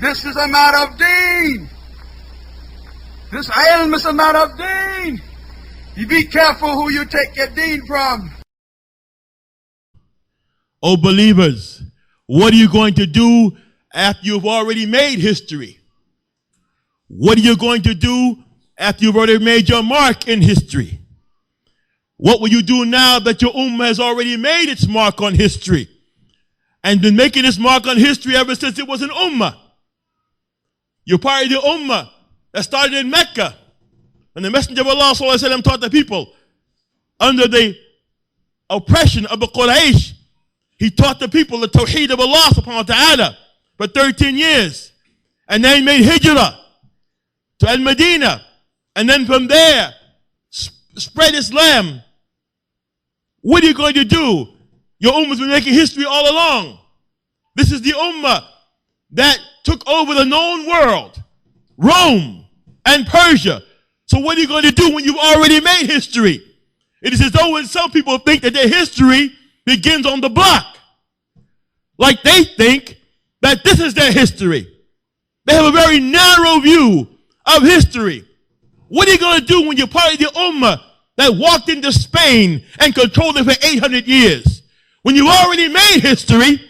This is a matter of deen. This ilm is a matter of deen. You be careful who you take your deen from. Oh believers, what are you going to do after you've already made history? What are you going to do after you've already made your mark in history? What will you do now that your ummah has already made its mark on history and been making its mark on history ever since it was an ummah? You're part of the ummah that started in Mecca. And the Messenger of Allah ﷺ taught the people under the oppression of the Quraysh. He taught the people the Tawheed of Allah subhanahu wa ta'ala for 13 years. And then he made hijrah to Al-Madinah. And then from there, spread Islam. What are you going to do? Your ummah's been making history all along. This is the ummah that took over the known world, Rome and Persia. So what are you going to do when you've already made history? It is as though when some people think that their history begins on the block. Like they think that this is their history. They have a very narrow view of history. What are you going to do when you're part of the ummah that walked into Spain and controlled it for 800 years? When you already made history,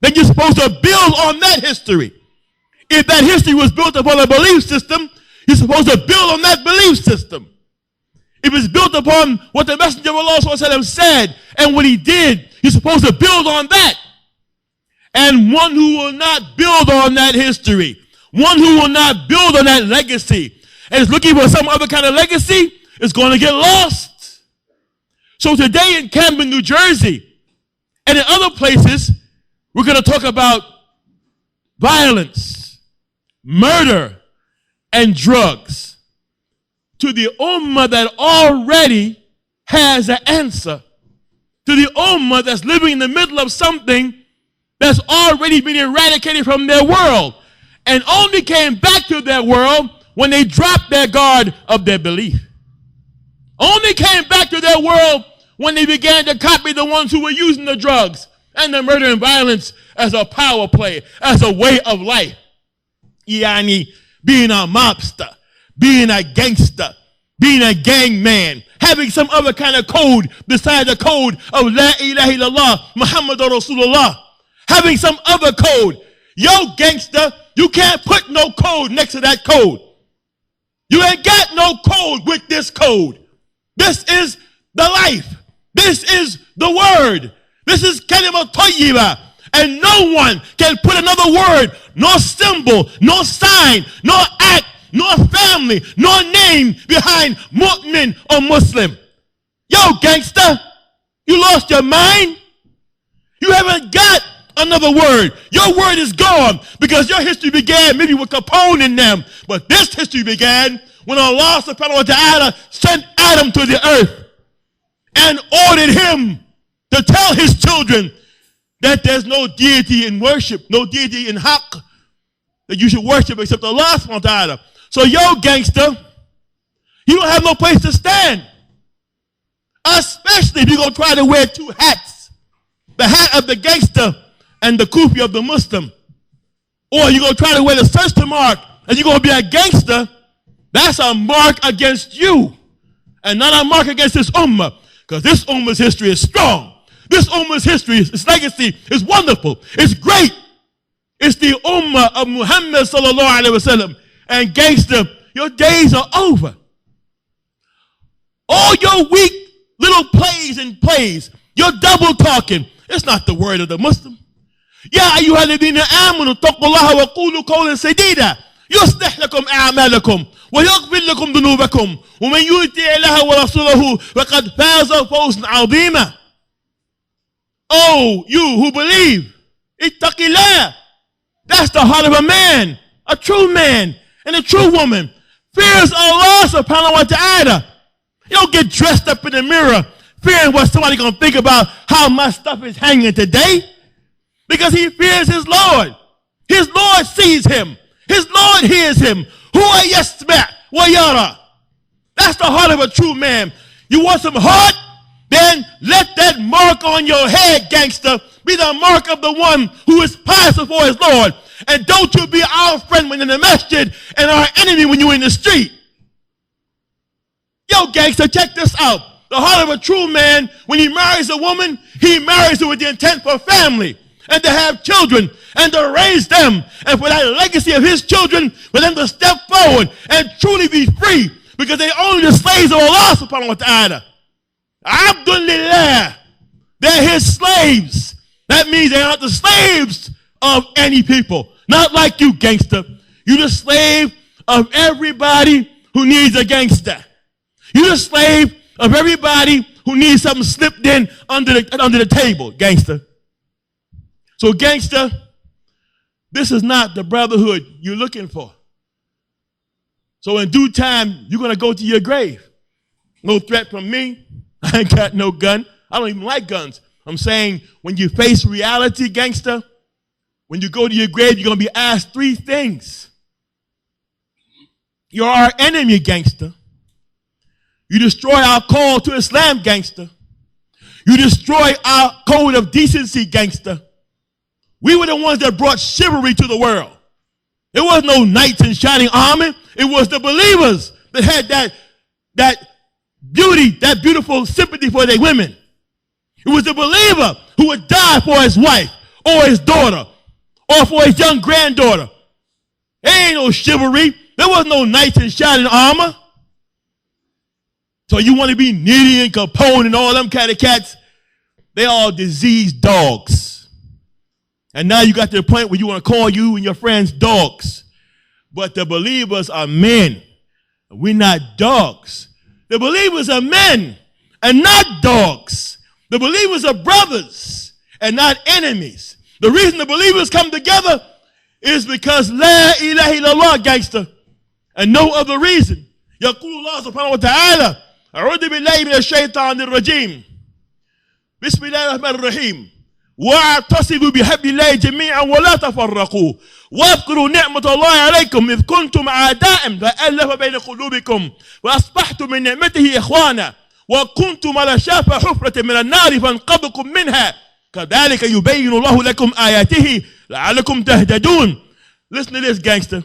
then you're supposed to build on that history. If that history was built upon a belief system, you're supposed to build on that belief system. If it's built upon what the Messenger of Allah ﷺ said and what he did, you're supposed to build on that. And one who will not build on that history, one who will not build on that legacy, and is looking for some other kind of legacy, is going to get lost. So today in Camden, New Jersey, and in other places, we're going to talk about violence, murder, and drugs. To the ummah that already has an answer. To the ummah that's living in the middle of something that's already been eradicated from their world and only came back to their world when they dropped their guard of their belief. Only came back to their world when they began to copy the ones who were using the drugs and the murder and violence as a power play, as a way of life. Yani, being a mobster, being a gangster, being a gang man, having some other kind of code besides the code of La ilaha illallah, Muhammadur Rasulullah, having some other code. Yo, gangster, you can't put no code next to that code. You ain't got no code with this code. This is the life. This is the word. This is kalima tayyibah. And no one can put another word, nor symbol, nor sign, nor act, nor family, nor name behind mu'min or Muslim. Yo, gangster, you lost your mind? You haven't got another word. Your word is gone because your history began maybe with Capone in them. But this history began when Allah subhanahu wa ta'ala sent Adam to the earth and ordered him to tell his children that there's no deity in worship, no deity in haqq, that you should worship except Allah subhanahu wa ta'ala. So yo, gangster, you don't have no place to stand. Especially if you're going to try to wear two hats. The hat of the gangster and the kufi of the Muslim. Or you're going to try to wear the sister mark and you're going to be a gangster. That's a mark against you. And not a mark against this ummah. Because this ummah's history is strong. This ummah's history, its legacy is wonderful. It's great. It's the ummah of Muhammad sallallahu alaihi wasallam. And gangster, your days are over. All your weak little plays, your double talking, it's not the word of the Muslim. Ya ayyuhalladhina amanu taqullaha wa qulu qawlan sadida yuslih lakum a'malakum wa yaghfir lakum dhunubakum wa man yuti' Allaha wa rasulahu faqad faza fawzan 'azima. Oh, you who believe, ittaqillah. That's the heart of a man, a true man and a true woman. Fears Allah subhanahu wa ta'ala. You don't get dressed up in the mirror fearing what somebody's going to think about how my stuff is hanging today. Because he fears his Lord. His Lord sees him. His Lord hears him. Huwa yasma' wa yara. That's the heart of a true man. You want some heart? Then let that mark on your head, gangster, be the mark of the one who is pious before his Lord. And don't you be our friend when in the masjid and our enemy when you're in the street. Yo, gangster, check this out. The heart of a true man, when he marries a woman, he marries her with the intent for family and to have children and to raise them. And for that legacy of his children, for them to step forward and truly be free, because they only the slaves of Allah subhanahu wa ta'ala. Abdullah, they're his slaves. That means they're not the slaves of any people. Not like you, gangster. You're the slave of everybody who needs a gangster. You're the slave of everybody who needs something slipped in under the table, gangster. So, gangster, this is not the brotherhood you're looking for. So in due time, you're going to go to your grave. No threat from me. I ain't got no gun. I don't even like guns. I'm saying when you face reality, gangster, when you go to your grave, you're going to be asked three things. You're our enemy, gangster. You destroy our call to Islam, gangster. You destroy our code of decency, gangster. We were the ones that brought chivalry to the world. It was no knights in shining armor. It was the believers that had that beauty, that beautiful sympathy for their women. It was the believer who would die for his wife or his daughter or for his young granddaughter. There ain't no chivalry. There was no knights in shining armor. So you want to be Needy and Capone and all them kind of cats? They all diseased dogs. And now you got to the point where you want to call you and your friends dogs. But the believers are men. We're not dogs. The believers are men and not dogs. The believers are brothers and not enemies. The reason the believers come together is because La ilaha illallah, gangster. And no other reason. يقول الله سبحانه وتعالى أعوذ بالله من الشيطان الرجيم بسم الله الرحمن الرحيم واعتصموا بحبل الله جميعا ولا تفرقوا واذكروا نعمة الله عليكم إذ كنتم أعداء فألف بين قلوبكم وأصبحتم من نعمته إخوانا وكنتم على شافة حفرة من النار فانقذكم منها كذلك يبين الله لكم آياته لعلكم تهتدون. Listen to this, gangster.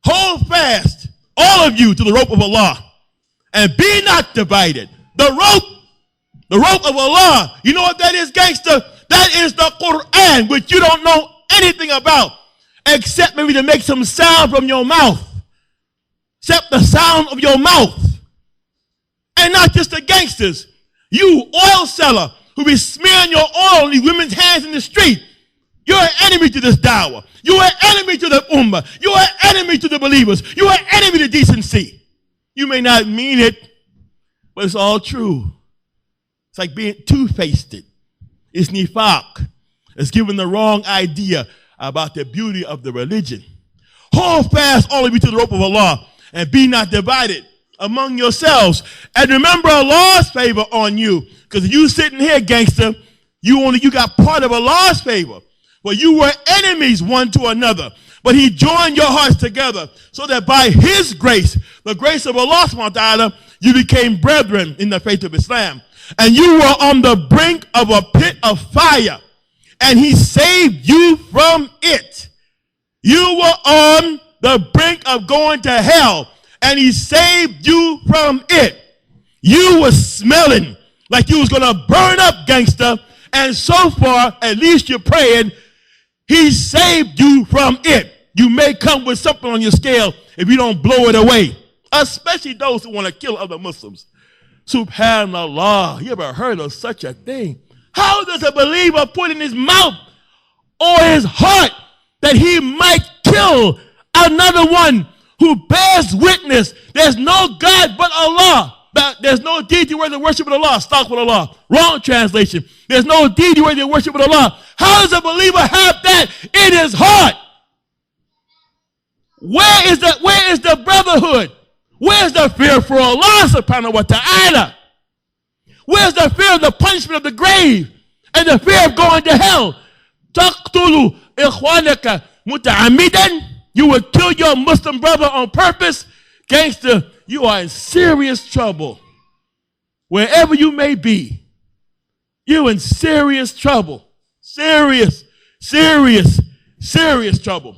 Hold fast, all of you, to the rope of Allah and be not divided. The rope of Allah, you know what that is, gangster? That is the Quran, which you don't know anything about, except maybe to make some sound from your mouth. Except the sound of your mouth. And not just the gangsters. You oil seller who be smearing your oil on these women's hands in the street. You're an enemy to this dawah. You're an enemy to the ummah. You're an enemy to the believers. You're an enemy to decency. You may not mean it, but it's all true. It's like being two-faced. It's nifaq. It's giving the wrong idea about the beauty of the religion. Hold fast, all of you, to the rope of Allah and be not divided among yourselves. And remember Allah's favor on you. Because if you sitting here, gangster, you got part of Allah's favor. But you were enemies one to another. But he joined your hearts together so that by his grace, the grace of Allah subhanahu wa ta'ala, you became brethren in the faith of Islam. And you were on the brink of a pit of fire. And he saved you from it. You were on the brink of going to hell. And he saved you from it. You were smelling like you was going to burn up, gangster. And so far, at least you're praying, he saved you from it. You may come with something on your scale if you don't blow it away. Especially those who want to kill other Muslims. Subhanallah. You ever heard of such a thing? How does a believer put in his mouth or his heart that he might kill another one who bears witness there's no God but Allah? There's no deity worthy of worship but Allah. Stop with Allah. Wrong translation. There's no deity worthy of worship but Allah. How does a believer have that in his heart? Where is the brotherhood? Where's the fear for Allah subhanahu wa ta'ala? Where's the fear of the punishment of the grave and the fear of going to hell? Taqtulu ikhwanaka muta'amidan. You would kill your Muslim brother on purpose. Gangster, you are in serious trouble. Wherever you may be, you're in serious trouble. Serious trouble.